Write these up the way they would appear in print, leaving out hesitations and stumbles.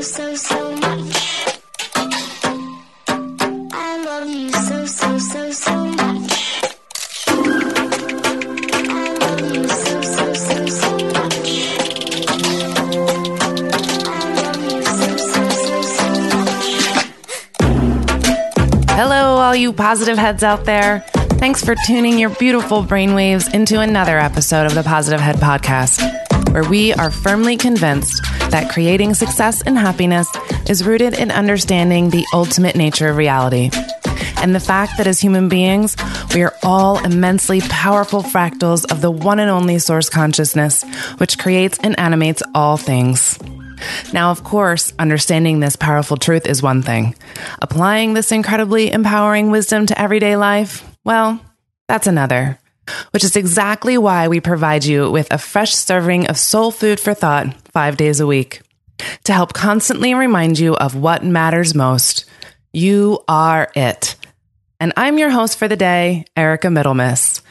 so much. I love you so much. I love you so much. I love you so much. Hello, all you positive heads out there. Thanks for tuning your beautiful brainwaves into another episode of the Positive Head Podcast, where we are firmly convinced that creating success and happiness is rooted in understanding the ultimate nature of reality, and the fact that as human beings, we are all immensely powerful fractals of the one and only source consciousness, which creates and animates all things. Now, of course, understanding this powerful truth is one thing. Applying this incredibly empowering wisdom to everyday life, well, that's another. Which is exactly why we provide you with a fresh serving of soul food for thought 5 days a week, to help constantly remind you of what matters most. You are it. And I'm your host for the day, Erica Middlemiss.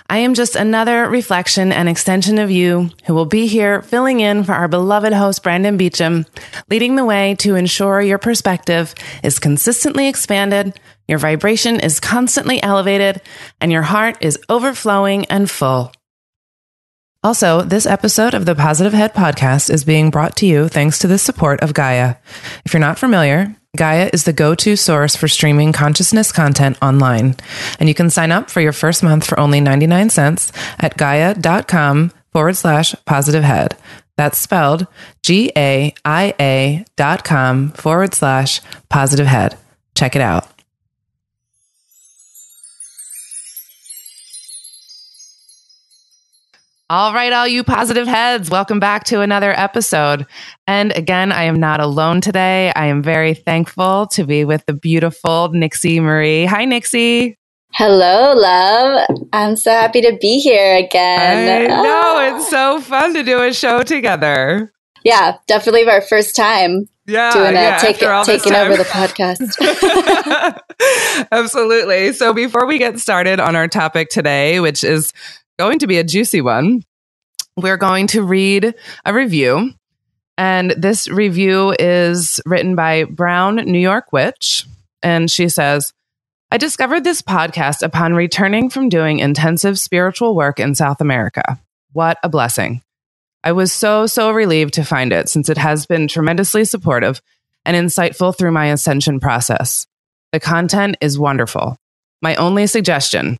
I am just another reflection and extension of you who will be here filling in for our beloved host, Brandon Beecham, leading the way to ensure your perspective is consistently expanded, your vibration is constantly elevated, and your heart is overflowing and full. Also, this episode of the Positive Head Podcast is being brought to you thanks to the support of Gaia. If you're not familiar, Gaia is the go-to source for streaming consciousness content online. And you can sign up for your first month for only 99 cents at gaia.com/positivehead. That's spelled GAIA.com/positivehead. Check it out. All right, all you positive heads, welcome back to another episode. And again, I am not alone today. I am very thankful to be with the beautiful Nixie Marie. Hi, Nixie. Hello, love. I'm so happy to be here again. I know, it's so fun to do a show together. Yeah, definitely our first time taking over the podcast. Absolutely. So before we get started on our topic today, which is going to be a juicy one, we're going to read a review. And this review is written by Brown New York Witch. And she says, I discovered this podcast upon returning from doing intensive spiritual work in South America. What a blessing. I was so relieved to find it, since it has been tremendously supportive and insightful through my ascension process. The content is wonderful. My only suggestion,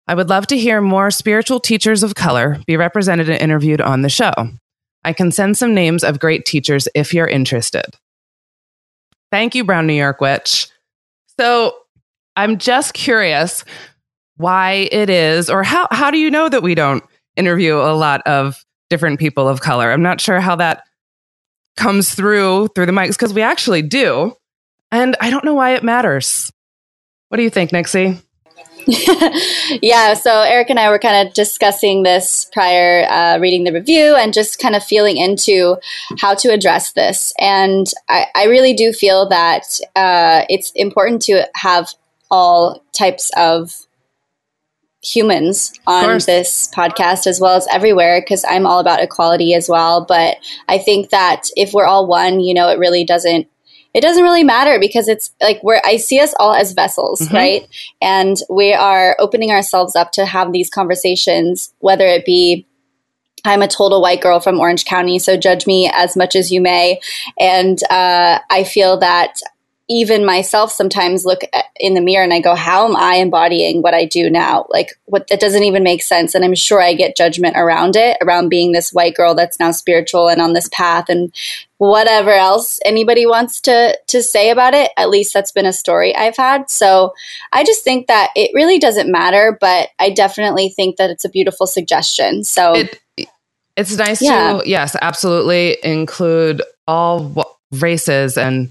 I would love to hear more spiritual teachers of color be represented and interviewed on the show. I can send some names of great teachers if you're interested. Thank you, Brown New York Witch. So I'm just curious why it is, or how do you know that we don't interview a lot of different people of color? I'm not sure how that comes through the mics, because we actually do. And I don't know why it matters. What do you think, Nixie? Yeah, so Eric and I were kind of discussing this prior, reading the review and just kind of feeling into how to address this. And I really do feel that it's important to have all types of humans on this podcast, as well as everywhere, because I'm all about equality as well. But I think that if we're all one, it really doesn't really matter, because it's like I see us all as vessels, right? And we are opening ourselves up to have these conversations, whether it be, I'm a total white girl from Orange County, so judge me as much as you may. And I feel that even myself sometimes look in the mirror and I go, how am I embodying what I do now? Like, that doesn't even make sense. And I'm sure I get judgment around being this white girl that's now spiritual and on this path, and whatever else anybody wants to say about it. At least that's been a story I've had. So I just think that it really doesn't matter, but I definitely think that it's a beautiful suggestion. So it's nice to, yes, absolutely include all races and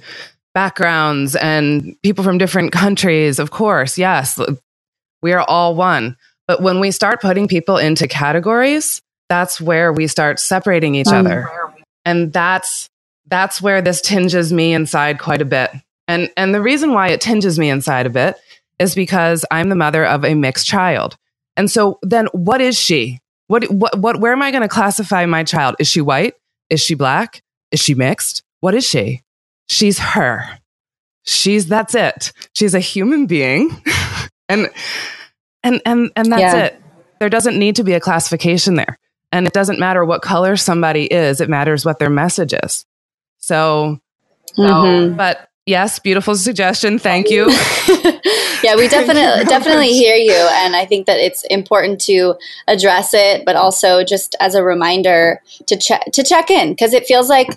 backgrounds and people from different countries. Of course, yes, we are all one. But when we start putting people into categories, that's where we start separating each other. And that's where this tinges me inside quite a bit. And the reason why it tinges me inside a bit is because I'm the mother of a mixed child. And so then what is she? Where am I going to classify my child? Is she white? Is she black? Is she mixed? What is she? she's her. That's it. She's a human being. and that's it. There doesn't need to be a classification there. And it doesn't matter what color somebody is. It matters what their message is. So, but yes, beautiful suggestion. Thank you. Yeah, we definitely hear you. And I think that it's important to address it, but also just as a reminder to check in, because it feels like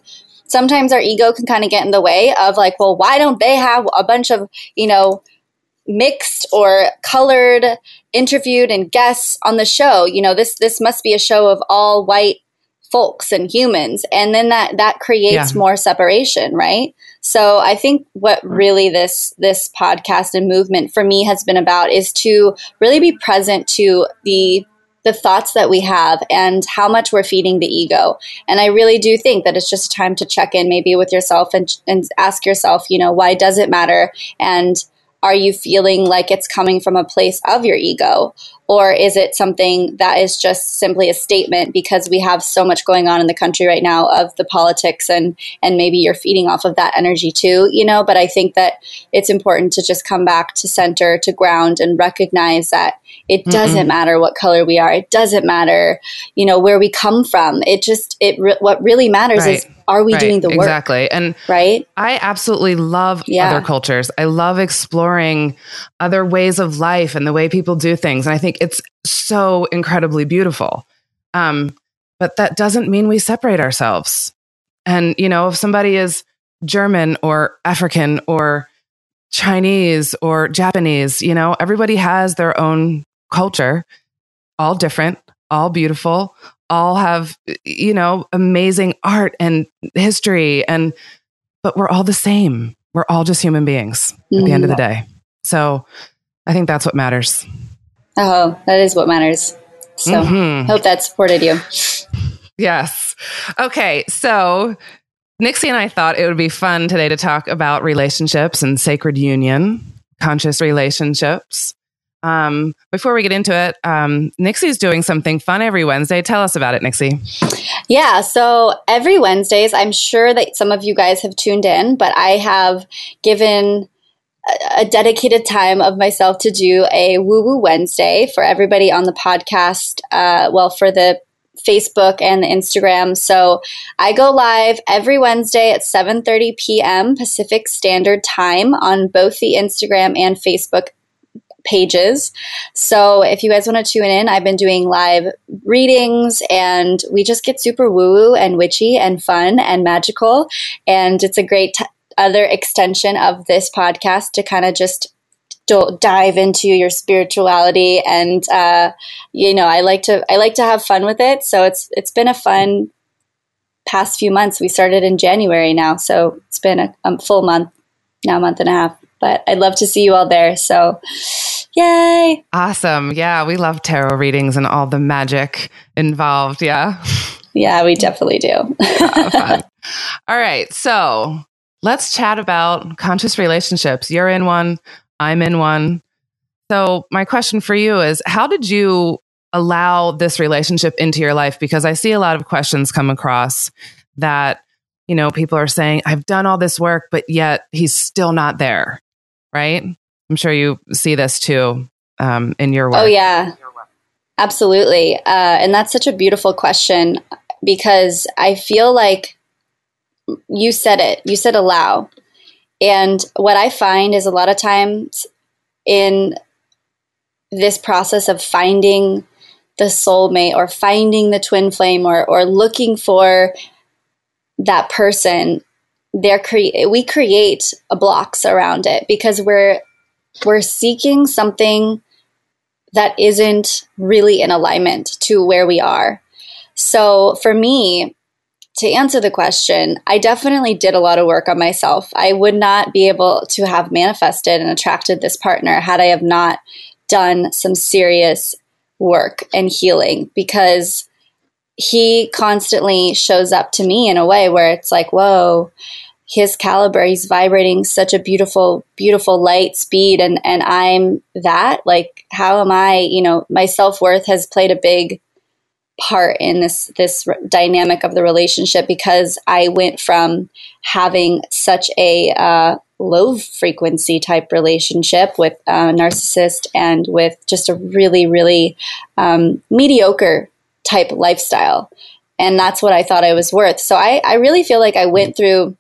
sometimes our ego can kind of get in the way of like, well, why don't they have a bunch of, mixed or colored interviewed and guests on the show? This must be a show of all white folks and humans. And then that creates more separation, right? So I think what really this podcast and movement for me has been about is to really be present to the thoughts that we have and how much we're feeding the ego. And I really do think that it's just time to check in maybe with yourself and ask yourself, why does it matter? And are you feeling like it's coming from a place of your ego? Or is it something that is just simply a statement because we have so much going on in the country right now of the politics and maybe you're feeding off of that energy too, But I think that it's important to just come back to center, to ground, and recognize that it doesn't matter what color we are. It doesn't matter, where we come from. What really matters is, are we doing the work? Exactly. And I absolutely love other cultures. I love exploring other ways of life and the way people do things. And I think it's so incredibly beautiful. But that doesn't mean we separate ourselves. And, if somebody is German or African or Chinese or Japanese, everybody has their own culture, all different, all beautiful, all have, amazing art and history. But we're all the same. We're all just human beings at the end of the day. So I think that's what matters. Oh, that is what matters. So hope that supported you. Yes. Okay. So Nixie and I thought it would be fun today to talk about relationships and sacred union, conscious relationships. Before we get into it, Nixie's doing something fun every Wednesday. Tell us about it, Nixie. Yeah, so every Wednesdays, I'm sure that some of you guys have tuned in, but I have given a dedicated time of myself to do a Woo Woo Wednesday for everybody on the podcast, for the Facebook and the Instagram. So I go live every Wednesday at 7:30 p.m. Pacific Standard Time on both the Instagram and Facebook pages. So if you guys want to tune in, I've been doing live readings and we just get super woo-woo and witchy and fun and magical. And it's a great other extension of this podcast to kind of just dive into your spirituality. And, I like to have fun with it. So it's been a fun past few months. We started in January now. So it's been a full month, now a month and a half. But I'd love to see you all there. So, yay. Awesome. Yeah, we love tarot readings and all the magic involved. Yeah. Yeah, we definitely do. Fun. All right. So let's chat about conscious relationships. You're in one. I'm in one. So my question for you is, how did you allow this relationship into your life? Because I see a lot of questions come across that, people are saying, I've done all this work, but yet he's still not there. Right? I'm sure you see this too in your work. Oh, yeah, absolutely. And that's such a beautiful question because I feel like you said it. You said allow. And what I find is a lot of times in this process of finding the soulmate or finding the twin flame or looking for that person, we create blocks around it because we're seeking something that isn't really in alignment to where we are. So for me, to answer the question, I definitely did a lot of work on myself. I would not be able to have manifested and attracted this partner had I have not done some serious work and healing, because he constantly shows up to me in a way where it's like, whoa, his caliber, he's vibrating such a beautiful, beautiful light speed. And I'm that, like, how am I, my self-worth has played a big part in this dynamic of the relationship, because I went from having such a low frequency type relationship with a narcissist and with just a really, really mediocre type lifestyle. And that's what I thought I was worth. So I really feel like I went through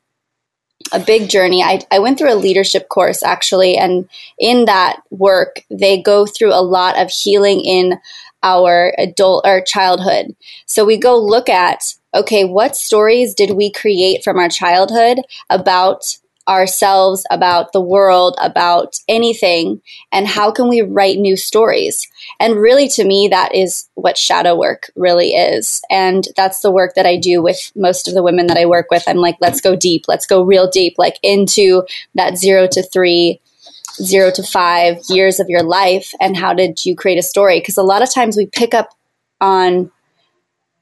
a big journey. I went through a leadership course, actually. And in that work, they go through a lot of healing in our adult or childhood. So we go look at, okay, what stories did we create from our childhood about ourselves, about the world, about anything, and how can we write new stories? And really, to me, that is what shadow work really is. And that's the work that I do with most of the women that I work with. I'm like, let's go deep. Let's go real deep, like into that 0 to 3, 0 to 5 years of your life. And how did you create a story? Because a lot of times we pick up on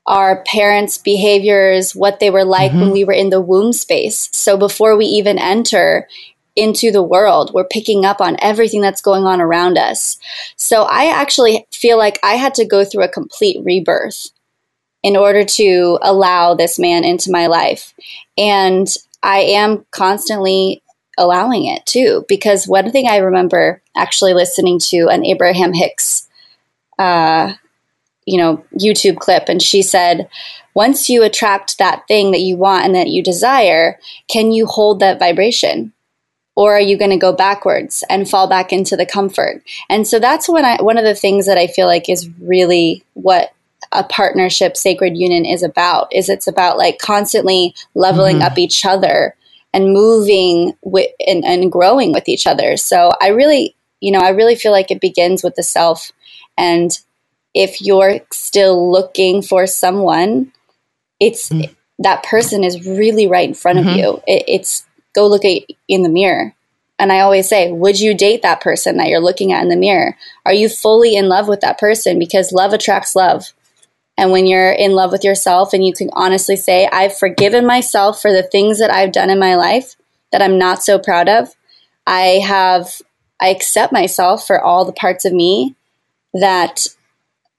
our parents' behaviors, what they were like when we were in the womb space. So before we even enter into the world, we're picking up on everything that's going on around us. So I actually feel like I had to go through a complete rebirth in order to allow this man into my life. And I am constantly allowing it too, because one thing I remember actually listening to an Abraham Hicks YouTube clip. And she said, once you attract that thing that you want and that you desire, can you hold that vibration? Or are you going to go backwards and fall back into the comfort? And so that's one of the things that I feel like is really what a partnership sacred union is about, is it's about like constantly leveling up each other and moving and growing with each other. So I really feel like it begins with the self. And if you're still looking for someone, it's that person is really right in front of you. It's go look in the mirror. And I always say, would you date that person that you're looking at in the mirror? Are you fully in love with that person? Because love attracts love. And when you're in love with yourself and you can honestly say, I've forgiven myself for the things that I've done in my life that I'm not so proud of. I accept myself for all the parts of me that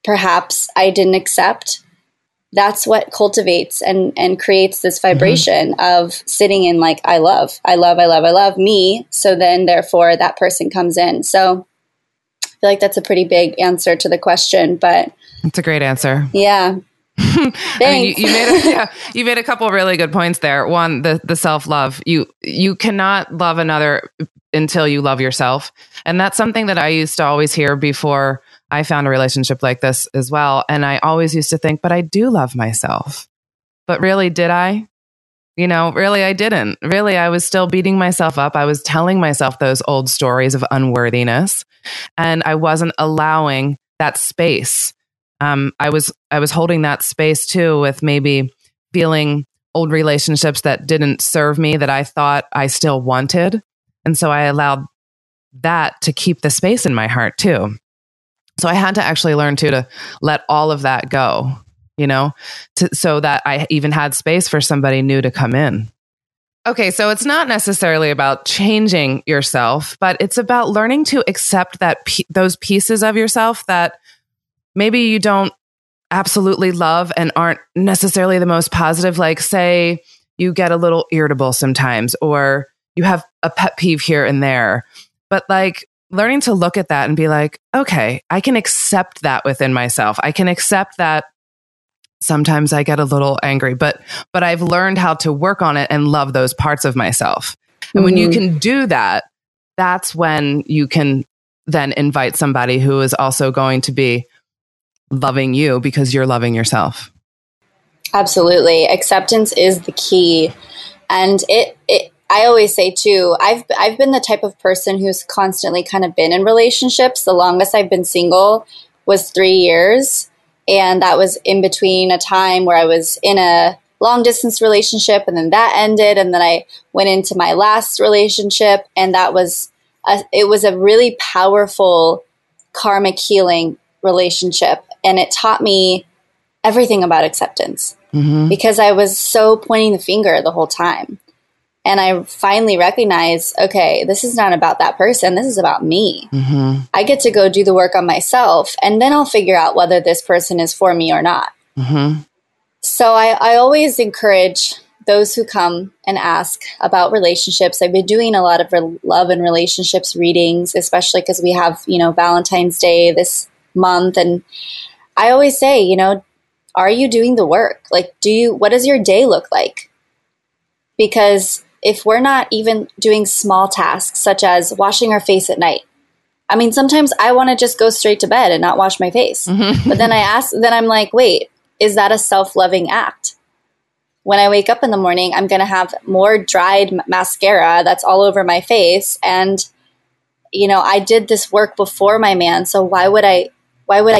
perhaps I didn't accept. That's what cultivates and creates this vibration of sitting in like, I love me. So then therefore that person comes in. So I feel like that's a pretty big answer to the question, but it's a great answer. Yeah. I mean, you made a couple of really good points there. One, the self-love. You cannot love another until you love yourself. And that's something that I used to always hear before I found a relationship like this as well. And I always used to think, but I do love myself. But really, did I? Really, I didn't. Really, I was still beating myself up. I was telling myself those old stories of unworthiness. And I wasn't allowing that space. I was holding that space too with maybe feeling old relationships that didn't serve me, that I thought I still wanted. And so I allowed that to keep the space in my heart too. So I had to actually learn to let all of that go, so that I even had space for somebody new to come in. Okay, so it's not necessarily about changing yourself, but it's about learning to accept that those pieces of yourself that maybe you don't absolutely love and aren't necessarily the most positive. Like, say you get a little irritable sometimes, or you have a pet peeve here and there, but like, learning to look at that and be like, okay, I can accept that within myself. I can accept that sometimes I get a little angry, but I've learned how to work on it and love those parts of myself. And when you can do that, that's when you can then invite somebody who is also going to be loving you because you're loving yourself. Absolutely. Acceptance is the key. And I always say too, I've been the type of person who's constantly kind of been in relationships. The longest I've been single was 3 years. And that was in between a time where I was in a long distance relationship, and then that ended. And then I went into my last relationship, and it was a really powerful karmic healing relationship. And it taught me everything about acceptance because I was so pointing the finger the whole time. And I finally recognized, okay, this is not about that person. This is about me. I get to go do the work on myself, and then I'll figure out whether this person is for me or not. Mm-hmm. So I always encourage those who come and ask about relationships. I've been doing a lot of love and relationships readings, especially because we have, Valentine's Day this month. And I always say, are you doing the work? Like, what does your day look like? Because if we're not even doing small tasks, such as washing our face at night, I mean, sometimes I want to just go straight to bed and not wash my face. Mm-hmm. But then I'm like, wait, is that a self-loving act? When I wake up in the morning, I'm going to have more dried mascara that's all over my face. And, I did this work before my man. So why would I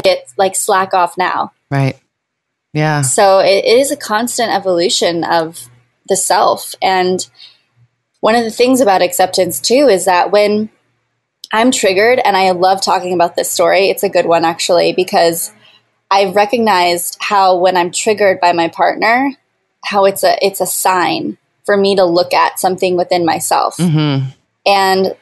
get like slack off now? Right. Yeah. So it is a constant evolution of the self. And one of the things about acceptance too is that when I'm triggered, and I love talking about this story, it's a good one actually, because I've recognized how when I'm triggered by my partner, how it's a sign for me to look at something within myself. Mm-hmm. And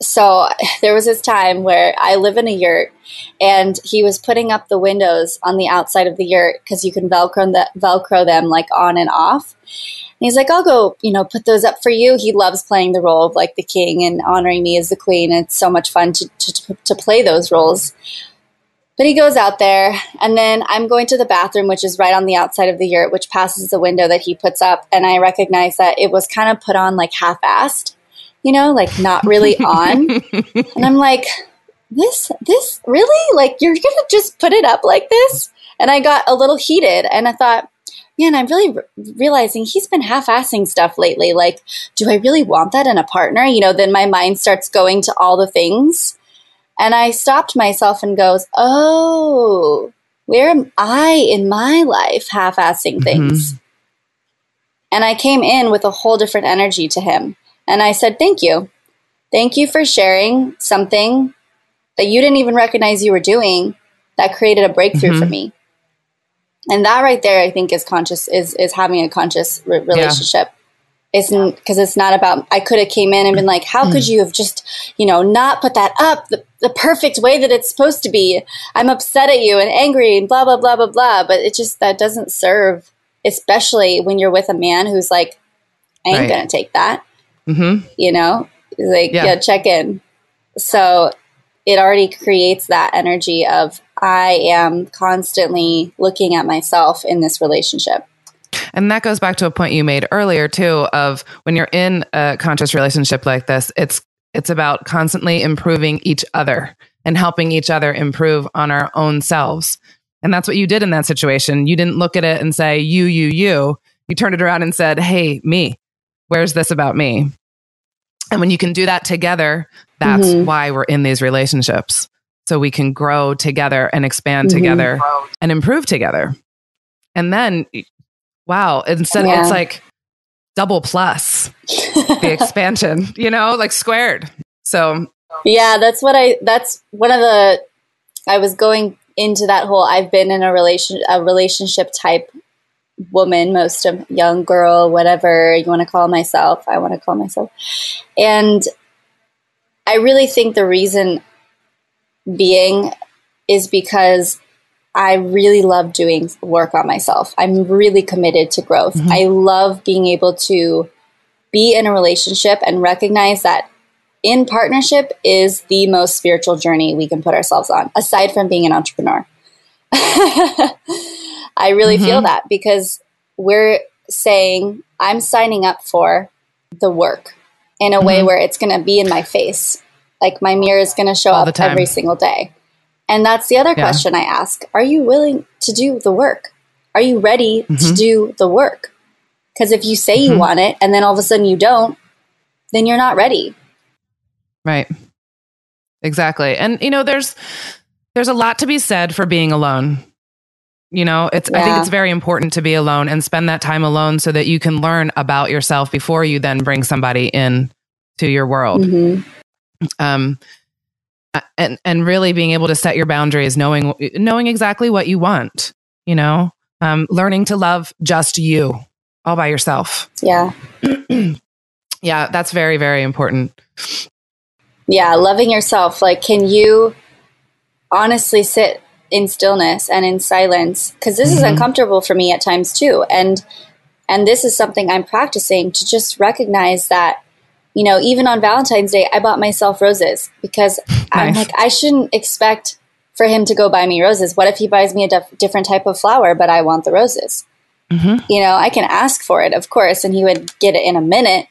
so there was this time where I live in a yurt, and he was putting up the windows on the outside of the yurt because you can Velcro them like on and off. And he's like, I'll go, put those up for you. He loves playing the role of like the king and honoring me as the queen. It's so much fun to play those roles. But he goes out there, and then I'm going to the bathroom, which is right on the outside of the yurt, which passes the window that he puts up. And I recognize that it was kind of put on like half-assed, like not really on. And I'm like, this really? Like, you're going to just put it up like this? And I got a little heated, and I thought, man, I'm really realizing he's been half-assing stuff lately. Like, do I really want that in a partner? Then my mind starts going to all the things. And I stopped myself and goes, oh, where am I in my life half-assing things? Mm-hmm. And I came in with a whole different energy to him. And I said, thank you. Thank you for sharing something that you didn't even recognize you were doing that created a breakthrough mm-hmm. for me. And that right there, I think, is having a conscious relationship. Yeah. It's because it's not about, I could have came in and been like, how could you have just, not put that up the perfect way that it's supposed to be? I'm upset at you and angry and blah, blah, blah, blah, blah. But it just, that doesn't serve, especially when you're with a man who's like, I ain't going to take that. Mm-hmm. Like, yeah, check in. So it already creates that energy of, I am constantly looking at myself in this relationship. And that goes back to a point you made earlier too, of when you're in a conscious relationship like this, it's about constantly improving each other and helping each other improve on our own selves. And that's what you did in that situation. You didn't look at it and say, you. You turned it around and said, hey, me, where's this about me? And when you can do that together, that's mm-hmm. why we're in these relationships. So we can grow together and expand mm-hmm. together and improve together. And then, wow, instead it's like double plus the expansion, like squared. So yeah, that's one of the, I was going into that whole, I've been in a relationship type woman, most of young girl, whatever you want to call myself. I want to call myself. And I really think the reason being is because I really love doing work on myself. I'm really committed to growth. Mm-hmm. I love being able to be in a relationship and recognize that in partnership is the most spiritual journey we can put ourselves on, aside from being an entrepreneur. I really mm-hmm. feel that, because we're saying, I'm signing up for the work in a mm-hmm. way where it's going to be in my face. Like my mirror is going to show up every single day. And that's the other question I ask. Are you willing to do the work? Are you ready mm-hmm. to do the work? Because if you say mm-hmm. you want it and then all of a sudden you don't, then you're not ready. Right. Exactly. And, there's a lot to be said for being alone. I think it's very important to be alone and spend that time alone so that you can learn about yourself before you then bring somebody in to your world. Mm-hmm. And really being able to set your boundaries, knowing exactly what you want, learning to love just you all by yourself. Yeah. Yeah. That's very, very important. Yeah. Loving yourself. Like, can you honestly sit in stillness and in silence, because this is uncomfortable for me at times too. And this is something I'm practicing, to just recognize that, even on Valentine's Day, I bought myself roses because I'm like, I shouldn't expect for him to go buy me roses. What if he buys me a different type of flower, but I want the roses? I can ask for it, of course, and he would get it in a minute.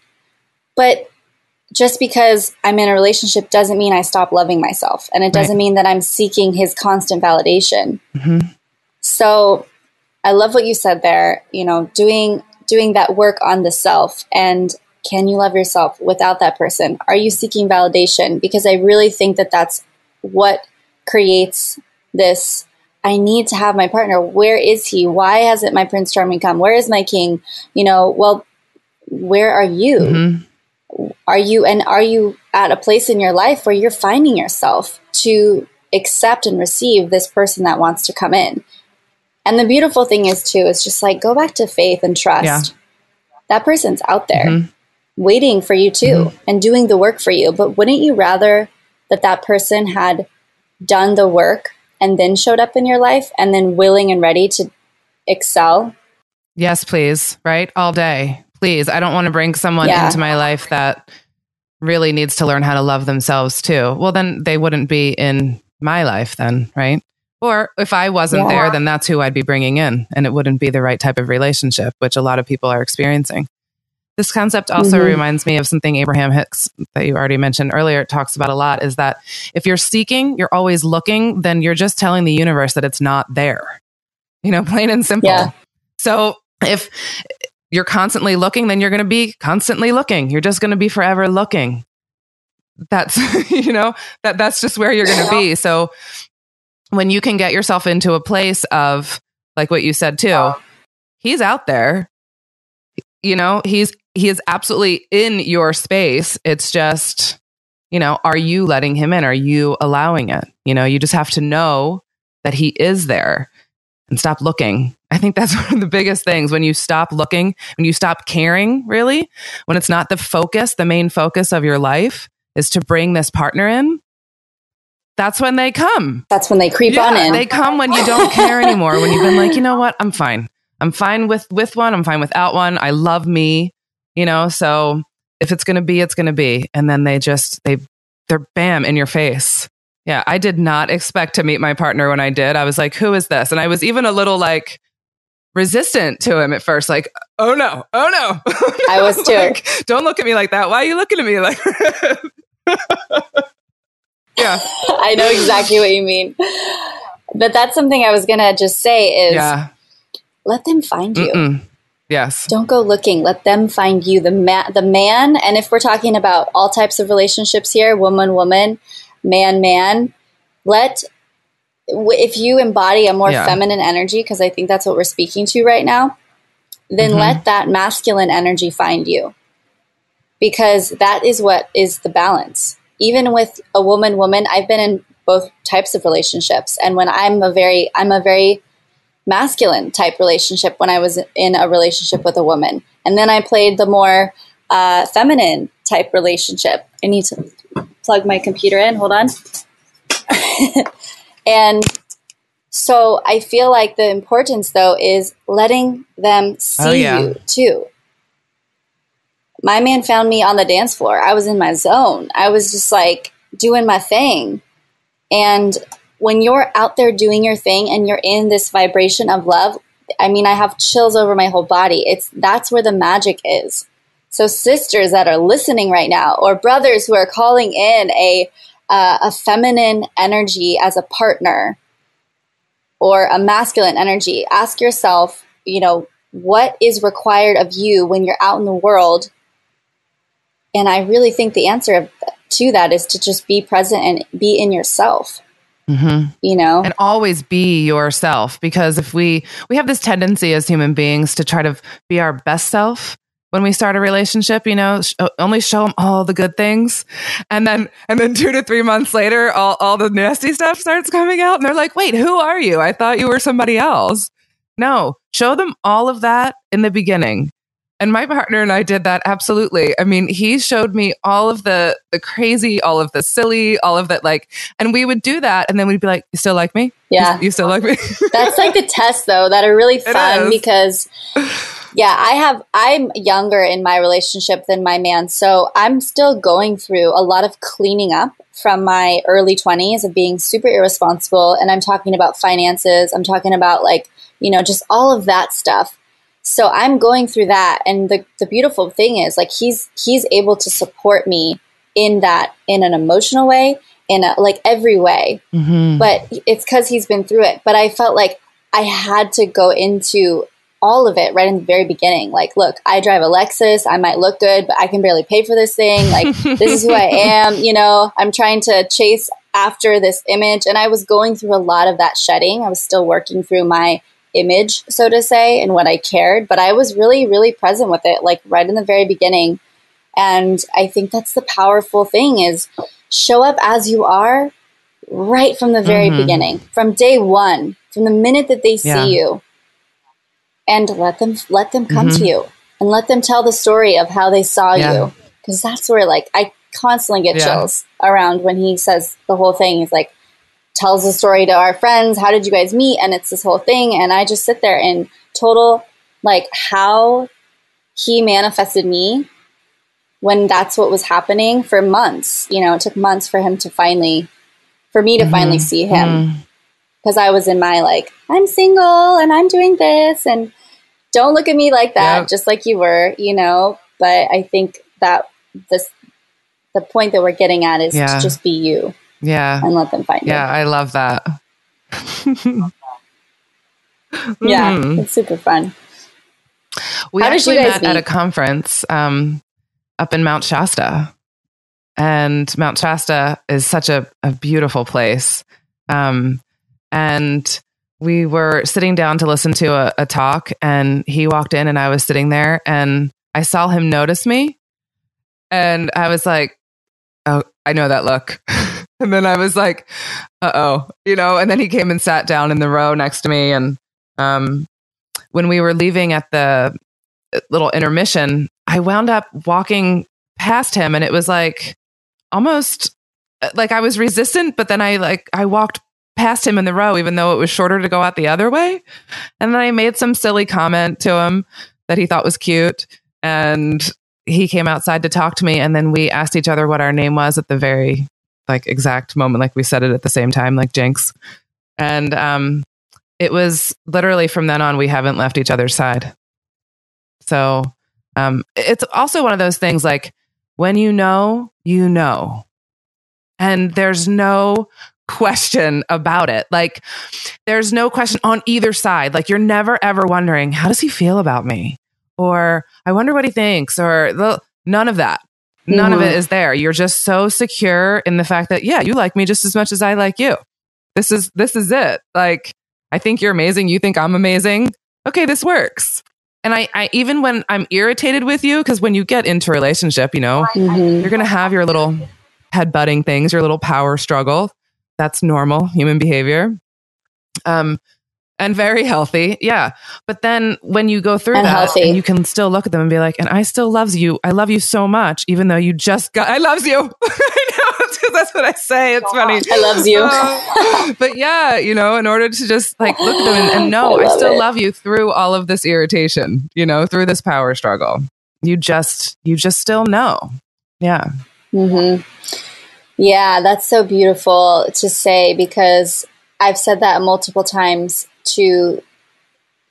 But just because I'm in a relationship doesn't mean I stop loving myself. And it doesn't mean that I'm seeking his constant validation. So I love what you said there, doing that work on the self. And can you love yourself without that person? Are you seeking validation? Because I really think that that's what creates this. I need to have my partner. Where is he? Why hasn't my Prince Charming come? Where is my king? Well, where are you? Are you at a place in your life where you're finding yourself to accept and receive this person that wants to come in? And the beautiful thing is too, is just like, go back to faith and trust. Yeah. That person's out there waiting for you too and doing the work for you. But wouldn't you rather that person had done the work and then showed up in your life and then willing and ready to excel? Yes, please. Right? All day. Please. I don't want to bring someone into my life that really needs to learn how to love themselves too. Well, then they wouldn't be in my life then, right? Or if I wasn't there, then that's who I'd be bringing in, and it wouldn't be the right type of relationship, which a lot of people are experiencing. This concept also reminds me of something Abraham Hicks, that you already mentioned earlier, talks about a lot, is that if you're seeking, you're always looking, then you're just telling the universe that it's not there. Plain and simple. Yeah. So if you're constantly looking, then you're going to be constantly looking. You're just going to be forever looking. That's, that's just where you're going to be. So when you can get yourself into a place of, like what you said too, he's out there, he is absolutely in your space. It's just, are you letting him in? Are you allowing it? You just have to know that he is there and stop looking. I think that's one of the biggest things. When you stop looking, when you stop caring, really, when it's not the main focus of your life is to bring this partner in, that's when they come. That's when they creep on in. They come when you don't care anymore. When you've been like, you know what? I'm fine. I'm fine with one. I'm fine without one. I love me, so if it's going to be, it's going to be. And then they're bam in your face. Yeah. I did not expect to meet my partner when I did. I was like, who is this? And I was even a little like resistant to him at first. Like, oh no. I was too. Like, don't look at me like that. Why are you looking at me like Yeah. I know exactly what you mean. But that's something I was going to just say is let them find you. Yes. Don't go looking. Let them find you. The man, and if we're talking about all types of relationships here, woman, man, if you embody a more feminine energy, because I think that's what we're speaking to right now, then let that masculine energy find you. Because that is what is the balance. Even with a woman, I've been in both types of relationships. And when I'm a very masculine type relationship when I was in a relationship with a woman. And then I played the more feminine type relationship. I need to plug my computer in. Hold on. And so I feel like the importance, though, is letting them see you, too. My man found me on the dance floor. I was in my zone. I was just like doing my thing. And when you're out there doing your thing and you're in this vibration of love, I mean, I have chills over my whole body. That's where the magic is. So sisters that are listening right now, or brothers who are calling in a feminine energy as a partner or a masculine energy, ask yourself, what is required of you when you're out in the world? And I really think the answer to that is to just be present and be in yourself. And always be yourself, because if we have this tendency as human beings to try to be our best self when we start a relationship, only show them all the good things. And then 2 to 3 months later, all the nasty stuff starts coming out. And they're like, wait, who are you? I thought you were somebody else. No, show them all of that in the beginning. And my partner and I did that. Absolutely. I mean, he showed me all of the crazy, all of the silly, all of that, like, and we would do that. And then we'd be like, you still like me? Yeah. You still like me? That's like the tests though, that are really fun because I'm younger in my relationship than my man. So I'm still going through a lot of cleaning up from my early 20s of being super irresponsible. And I'm talking about finances. I'm talking about like, just all of that stuff. So I'm going through that. And the beautiful thing is like, he's able to support me in that, in an emotional way, in a, like every way. Mm-hmm. But it's because he's been through it. But I felt like I had to go into all of it right in the very beginning. Like, look, I drive a Lexus. I might look good, but I can barely pay for this thing. Like, this is who I am. I'm trying to chase after this image. And I was going through a lot of that shedding. I was still working through my image, so to say, and what I cared. But I was really, really present with it, like right in the very beginning. And I think that's the powerful thing is show up as you are right from the very beginning, from day one, from the minute that they see you. And let them come to you and let them tell the story of how they saw you. Because that's where like I constantly get chills around when he says the whole thing. He's like, tells the story to our friends. How did you guys meet? And it's this whole thing. And I just sit there in total, like how he manifested me when that's what was happening for months. It took months for me to finally see him. Because I was in my like, I'm single and I'm doing this and don't look at me like that, just like you were, But I think that the point that we're getting at is to just be you. Yeah. And let them find you. Yeah, I love that. It's super fun. We actually met at a conference up in Mount Shasta. And Mount Shasta is such a beautiful place. And we were sitting down to listen to a talk, and he walked in and I was sitting there and I saw him notice me. And I was like, oh, I know that look. And then I was like, uh-oh, and then he came and sat down in the row next to me. And when we were leaving at the little intermission, I wound up walking past him, and it was like almost like I was resistant, but then I walked past him in the row, even though it was shorter to go out the other way. And then I made some silly comment to him that he thought was cute. And he came outside to talk to me. And then we asked each other what our name was at the very exact moment. Like we said it at the same time, like Jinx. And it was literally from then on, we haven't left each other's side. So it's also one of those things like when you know. And there's no question about it. Like there's no question on either side. Like you're never ever wondering, how does he feel about me? Or I wonder what he thinks, or none of that. None of it is there. You're just so secure in the fact that, you like me just as much as I like you. This is it. Like, I think you're amazing. You think I'm amazing. Okay, this works. And I even when I'm irritated with you, because when you get into a relationship, you're going to have your little headbutting things, your little power struggle. That's normal human behavior. And very healthy. Yeah. But then when you go through that, and you can still look at them and be like, and I still love you. I love you so much, even though you just got, I loves you. I know, because that's what I say. It's funny. I loves you. But in order to just look at them and know, I still love you through all of this irritation, through this power struggle. You just still know. Yeah. Yeah, that's so beautiful to say, because I've said that multiple times to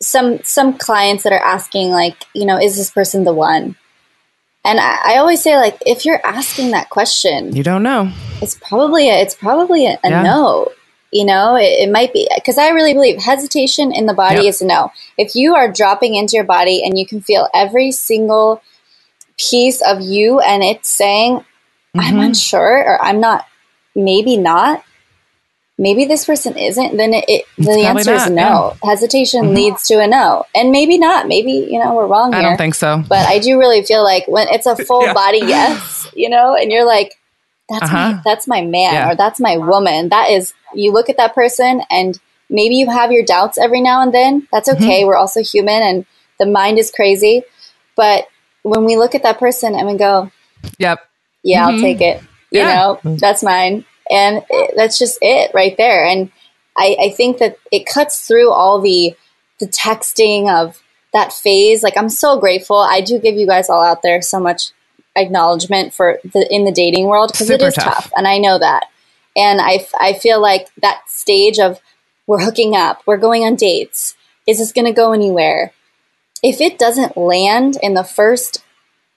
some clients that are asking, is this person the one? And I always say, if you're asking that question, you don't know. It's probably a no. It might be, because I really believe hesitation in the body is a no. If you are dropping into your body and you can feel every single piece of you and it's saying, I'm unsure, or I'm not, maybe not, maybe this person isn't, then the answer is no. Yeah. Hesitation leads to a no. And maybe not. Maybe, we're wrong here. I don't think so. But I do really feel like when it's a full body yes, and you're like, that's my man or that's my woman. That is, you look at that person and maybe you have your doubts every now and then. That's okay. We're also human and the mind is crazy. But when we look at that person and we go, Yep. yeah, I'll take it. You know, that's mine. And that's just it right there. And I think that it cuts through all the texting of that phase. Like, I'm so grateful. I do give you guys all out there so much acknowledgement for in the dating world, because it is tough. And I know that. And I feel like that stage of we're hooking up, we're going on dates. Is this going to go anywhere? If it doesn't land in the first,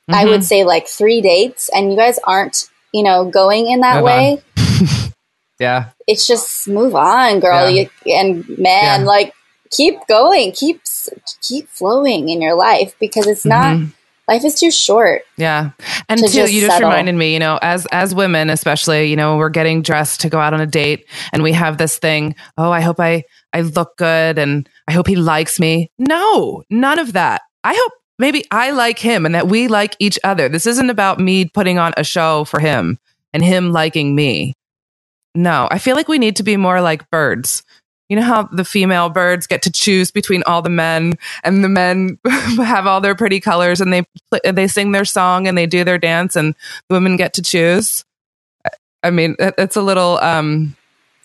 I would say like 3 dates, and you guys aren't, you know, going in that way. Yeah. It's just move on, girl. And man, like, keep going, keep flowing in your life, because it's not, life is too short. Yeah. And too, you just reminded me, you know, as women, especially, you know, we're getting dressed to go out on a date, and we have this thing, oh, I hope I look good, and I hope he likes me. No, none of that. I hope maybe I like him and that we like each other. This isn't about me putting on a show for him and him liking me. No, I feel like we need to be more like birds. You know how the female birds get to choose between all the men, and the men have all their pretty colors, and they sing their song and they do their dance, and the women get to choose. I mean, it's a little, I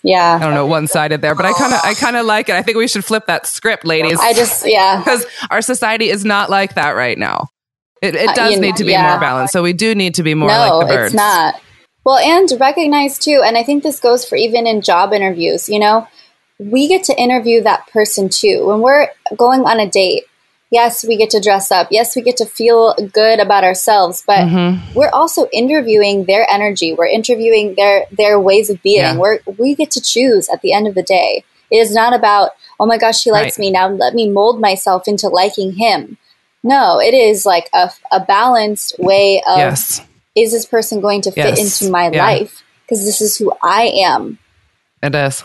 don't know, one-sided there, but I kind of like it. I think we should flip that script, ladies. Because our society is not like that right now. It does need to be more balanced. So we do need to be more like the birds. No, it's not. Well, and recognize too, and I think this goes for even in job interviews, you know, we get to interview that person too. When we're going on a date, yes, we get to dress up. Yes, we get to feel good about ourselves, but we're also interviewing their energy. We're interviewing their ways of being. We get to choose at the end of the day. It is not about, oh my gosh, he likes me. Now let me mold myself into liking him. No, it is like a balanced way of, is this person going to fit into my life? Because this is who I am. It is.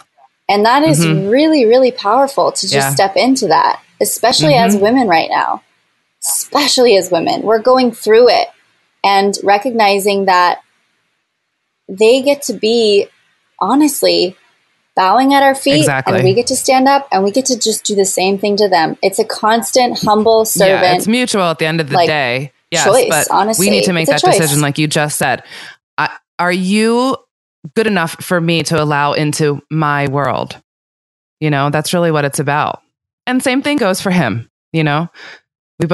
And that is really, really powerful to just step into that, especially as women right now. Especially as women. We're going through it and recognizing that they get to be, honestly, bowing at our feet, and we get to stand up, and we get to just do the same thing to them. It's a constant, humble servant. Yeah, it's mutual at the end of the day. Yes, choice, but honestly. We need to make that decision, like you just said. Are you good enough for me to allow into my world? You know, that's really what it's about. And same thing goes for him. You know, we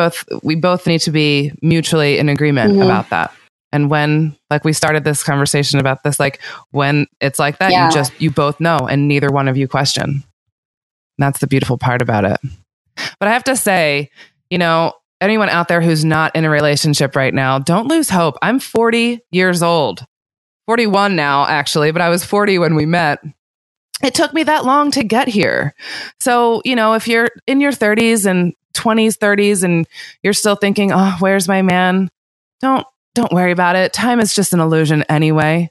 both need to be mutually in agreement about that. And when, like, we started this conversation about this, like, when it's like that, you both know, and neither one of you question. And that's the beautiful part about it. But I have to say, you know, anyone out there who's not in a relationship right now, don't lose hope. I'm 40 years old. 41 now, actually, but I was 40 when we met. It took me that long to get here. So, you know, if you're in your 30s and 20s, 30s, and you're still thinking, oh, where's my man? Don't worry about it. Time is just an illusion anyway.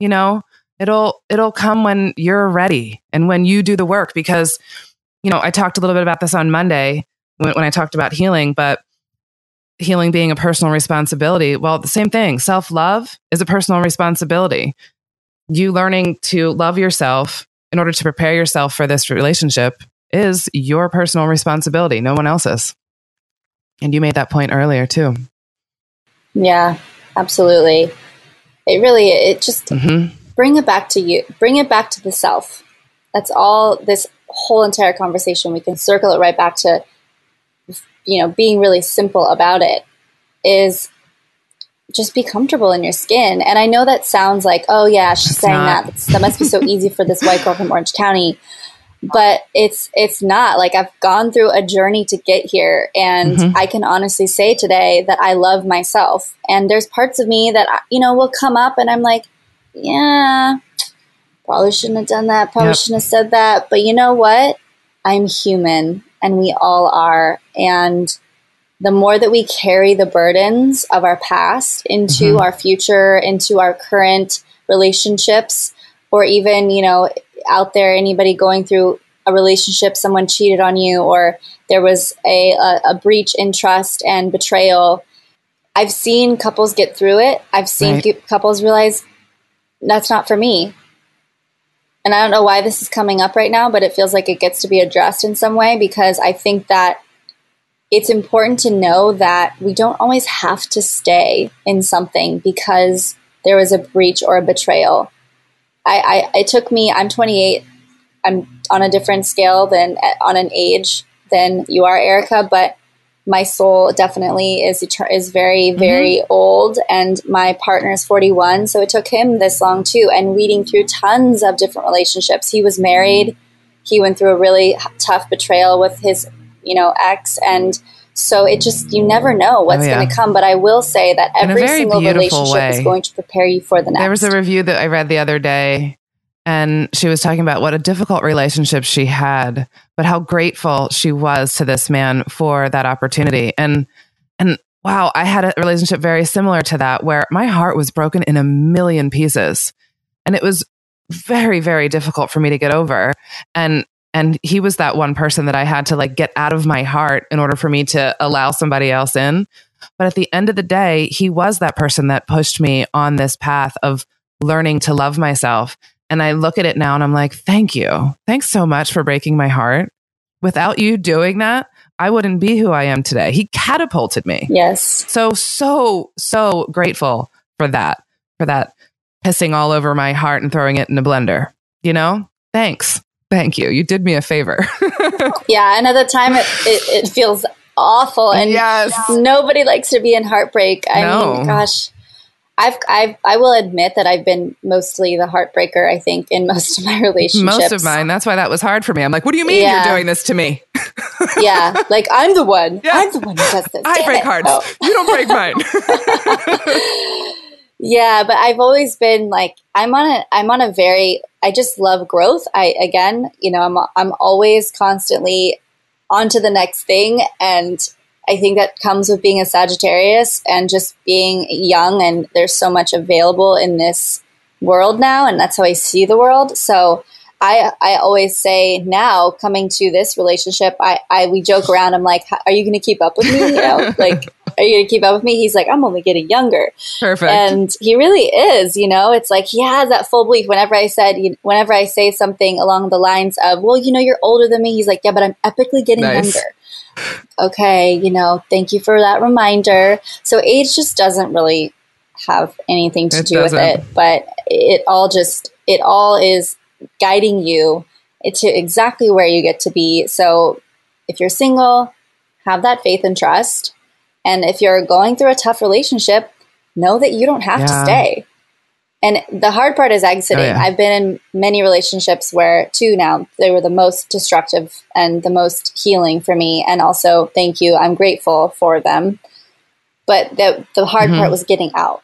You know, it'll come when you're ready and when you do the work, because, you know, I talked a little bit about this on Monday when I talked about healing, but healing being a personal responsibility. Well, the same thing. Self-love is a personal responsibility. You learning to love yourself in order to prepare yourself for this relationship is your personal responsibility, no one else's. And you made that point earlier too. Yeah, absolutely. It just bring it back to you. Bring it back to the self. That's all this whole entire conversation. We can circle it right back to, you know, being really simple about it, is just be comfortable in your skin. And I know that sounds like, oh yeah, she's saying that. That must be so easy for this white girl from Orange County. But it's not. Like, I've gone through a journey to get here, and I can honestly say today that I love myself. And there's parts of me that, you know, will come up and I'm like, yeah, probably shouldn't have done that. Probably shouldn't have said that. But you know what? I'm human, and we all are. And the more that we carry the burdens of our past into our future, into our current relationships, or even, you know, out there, anybody going through a relationship, someone cheated on you, or there was a breach in trust and betrayal. I've seen couples get through it. I've seen couples realize that's not for me. And I don't know why this is coming up right now, but it feels like it gets to be addressed in some way, because I think that it's important to know that we don't always have to stay in something because there was a breach or a betrayal. It took me, I'm 28, I'm on a different scale than on an age than you are, Erica, but my soul definitely is very, very old, and my partner is 41. So it took him this long too. And weeding through tons of different relationships. He was married. He went through a really tough betrayal with his, ex. And so it just, you never know what's going to come. But I will say that every single relationship is going to prepare you for the next. There was a review that I read the other day, and she was talking about what a difficult relationship she had, but how grateful she was to this man for that opportunity. And wow, I had a relationship very similar to that, where my heart was broken in a million pieces. And it was very, very difficult for me to get over. And he was that one person that I had to get out of my heart in order for me to allow somebody else in. But at the end of the day, he was that person that pushed me on this path of learning to love myself. And I look at it now and I'm like, thank you. Thanks so much for breaking my heart. Without you doing that, I wouldn't be who I am today. He catapulted me. Yes. So grateful for that pissing all over my heart and throwing it in a blender. Thanks. Thank you. You did me a favor. Yeah. And at the time it feels awful. And nobody likes to be in heartbreak. I mean, gosh, I will admit that I've been mostly the heartbreaker, I think, in most of my relationships. Most of mine. That's why that was hard for me. I'm like, what do you mean you're doing this to me? Yeah. I'm the one. Yeah. I'm the one who does this. I break hearts. Oh. You don't break mine. Yeah. But I've always been I'm on a very, I just love growth. I'm always constantly on to the next thing. And I think that comes with being a Sagittarius and just being young, and there's so much available in this world now, and that's how I see the world. So I always say now, coming to this relationship, we joke around. I'm like, are you going to keep up with me? Are you going to keep up with me? He's like, I'm only getting younger. Perfect. And he really is, it's like he has that full belief. Whenever I say something along the lines of, well, you're older than me. He's like, yeah, but I'm epically getting younger. Okay, thank you for that reminder. So age just doesn't really have anything to do with it, but it all is guiding you to exactly where you get to be. So if you're single, have that faith and trust. And if you're going through a tough relationship, know that you don't have to stay. And the hard part is exiting. I've been in many relationships where, two now, they were the most destructive and the most healing for me. And also, thank you, I'm grateful for them. But the hard part was getting out,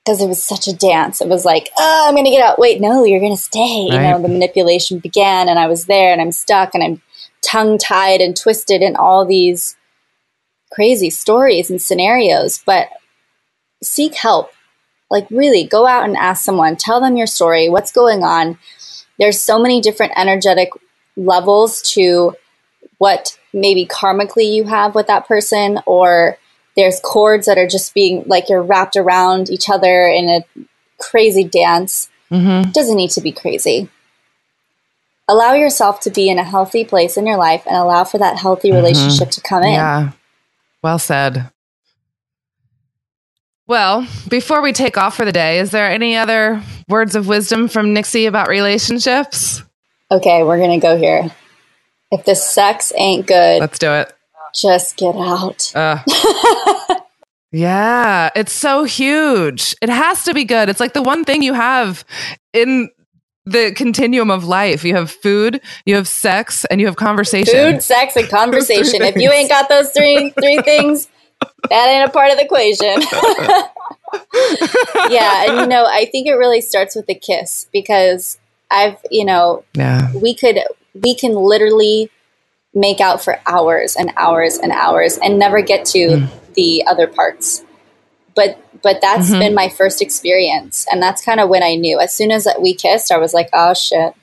because it was such a dance. It was like, I'm going to get out. Wait, no, you're going to stay. Right. The manipulation began, and I was there, and I'm stuck, and I'm tongue-tied and twisted in all these crazy stories and scenarios. But seek help. Really go out and ask someone, tell them your story, what's going on. There's so many different energetic levels to what maybe karmically you have with that person, or there's cords that are just being you're wrapped around each other in a crazy dance. It doesn't need to be crazy. Allow yourself to be in a healthy place in your life and allow for that healthy relationship to come in. Yeah. Well said. Well, before we take off for the day, is there any other words of wisdom from Nixie about relationships? Okay, we're going to go here. If the sex ain't good, let's do it. Just get out. Yeah, it's so huge. It has to be good. It's the one thing you have in the continuum of life. You have food, you have sex, and you have conversation. Food, sex, and conversation. If you ain't got those three things, that ain't a part of the equation. Yeah. And, I think it really starts with a kiss, because we can literally make out for hours and hours and hours and never get to the other parts. But that's been my first experience. And that's kind of when I knew. As soon as we kissed, I was like, oh shit,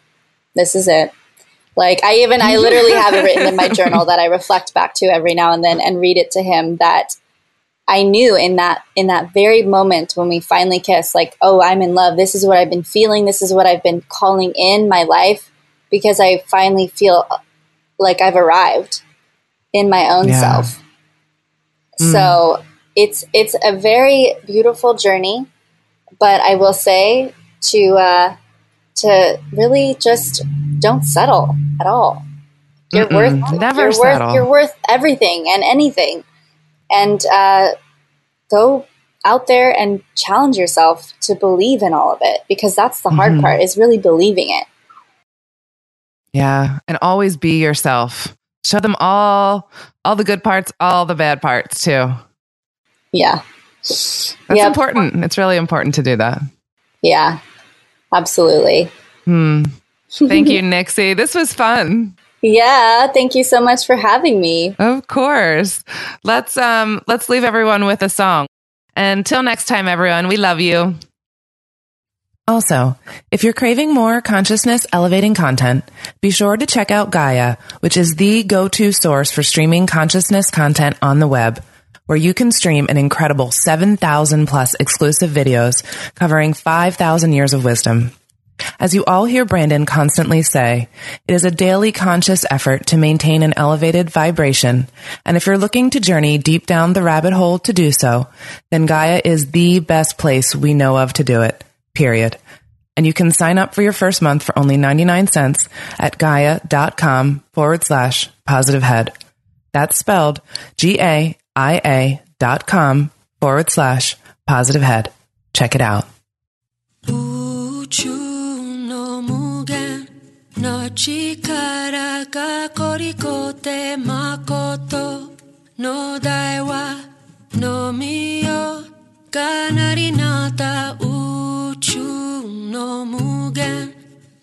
this is it. I literally have it written in my journal that I reflect back to every now and then and read it to him, that I knew in that very moment when we finally kissed, oh, I'm in love. This is what I've been feeling. This is what I've been calling in my life, because I finally feel like I've arrived in my own self. So it's a very beautiful journey, but I will say to really just don't settle at all. You're Never settle. You're worth everything and anything, and go out there and challenge yourself to believe in all of it, because that's the hard part, is really believing it. Yeah. And always be yourself. Show them all the good parts, all the bad parts too. Yeah. That's important. It's really important to do that. Yeah, absolutely. Thank you, Nixie. This was fun. Yeah. Thank you so much for having me. Of course. Let's leave everyone with a song. Until next time, everyone, we love you. Also, if you're craving more consciousness elevating content, be sure to check out Gaia, which is the go-to source for streaming consciousness content on the web, where you can stream an incredible 7,000 plus exclusive videos covering 5,000 years of wisdom. As you all hear Brandon constantly say, it is a daily conscious effort to maintain an elevated vibration, and if you're looking to journey deep down the rabbit hole to do so, then Gaia is the best place we know of to do it, period. And you can sign up for your first month for only 99 cents at gaia.com/positivehead. That's spelled GAIA.com/positivehead. Check it out. の力がこりこってまことの大はのみよがなりなった宇宙の無限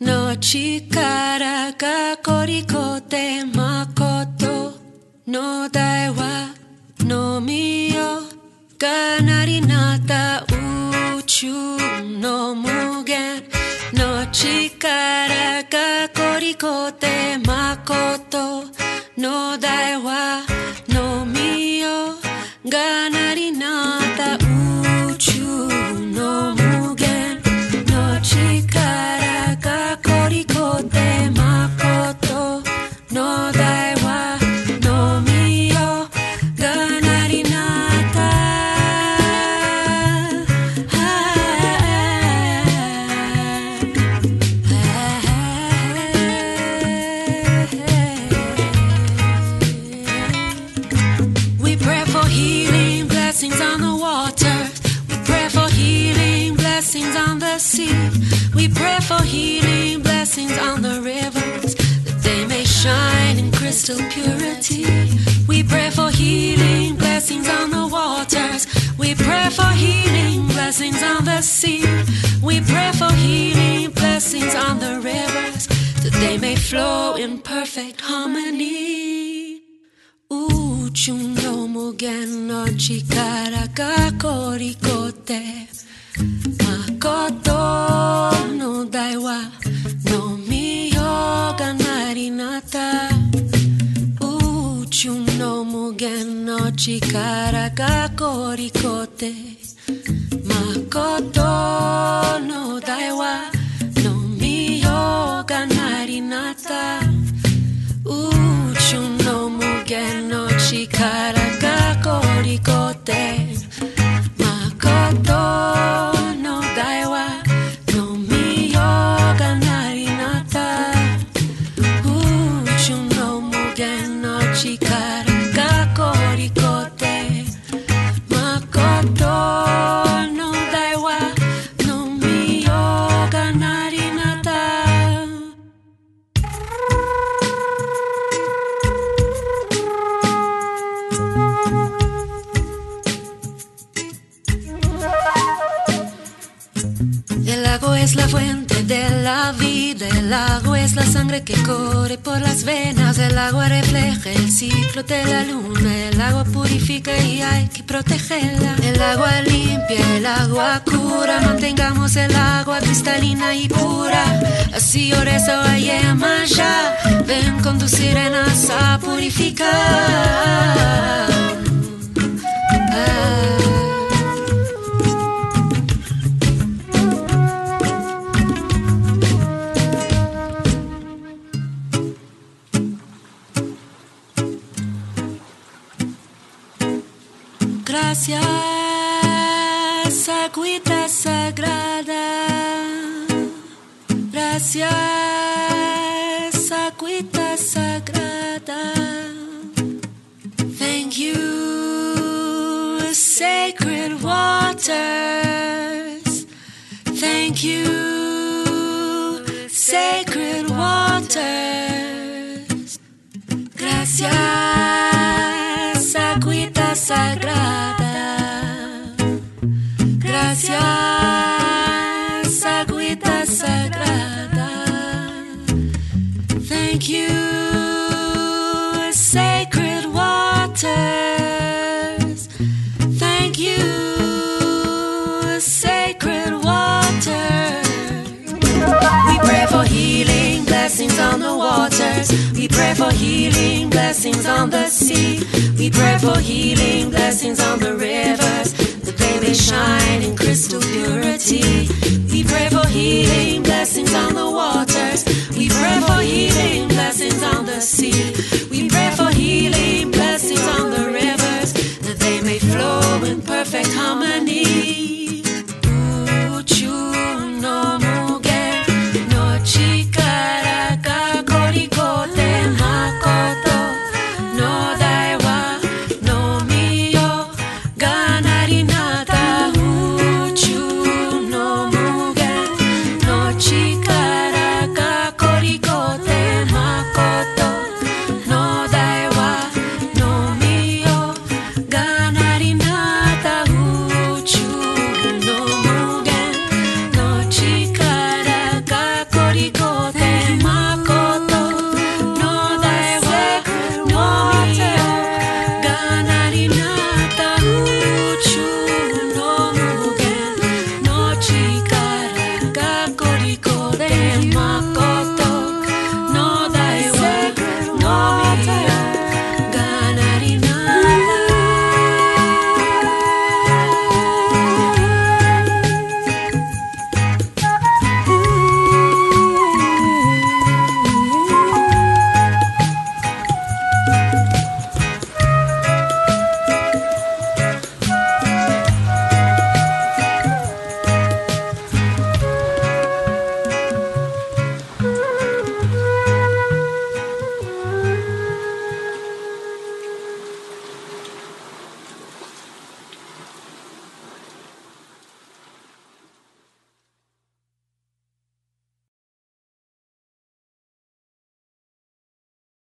の力がこりこってまことの大はのみよがなりなった宇宙の無限の力がこりこってまことの大はのみよがなりなった宇宙の無限の力がこりこってまことの大はのみよがなりなったWe pray for healing blessings on the water. We pray for healing blessings on the sea. We pray for healing blessings on the rivers, that they may shine in crystal purity. We pray for healing blessings on the waters. We pray for healing blessings on the sea. We pray for healing blessings on the rivers, that they may flow in perfect harmony. 宇宙の無限の力がこりこって誠の大はのみよがなりなった宇宙の無限の力がこりこって誠の大はのみよがなりなった宇宙の無限の力がこりこって誠の大はのみよがなりなった宇宙の無限の力がこりこって誠の大はのみよがなりなったEl lago es la fuente de la vida, el lago es la sangre que corre por las venas, el agua refleja el ciclo de la luna, el agua purifica y hay que protegerla, el agua limpia, el agua cura, mantengamos el agua cristalina y pura, así oreza vaya ya, ven con tus sirenas a purificar. agüita sagrada. Gracias, agüita sagrada. Thank you, sacred waters. Thank you, sacred waters. Gracias, agüita sagrada. Gracias, agüita sagrada. Thank you, sacred waters. Thank you, sacred waters. We pray for healing, blessings on the waters. We pray for healing, blessings on the sea. We pray for healing, blessings on the rivers, that they may shine in crystal purity. We pray for healing, blessings on the waters. We pray for healing, blessings on the sea. We pray for healing, blessings on the rivers, that they may flow in perfect harmony.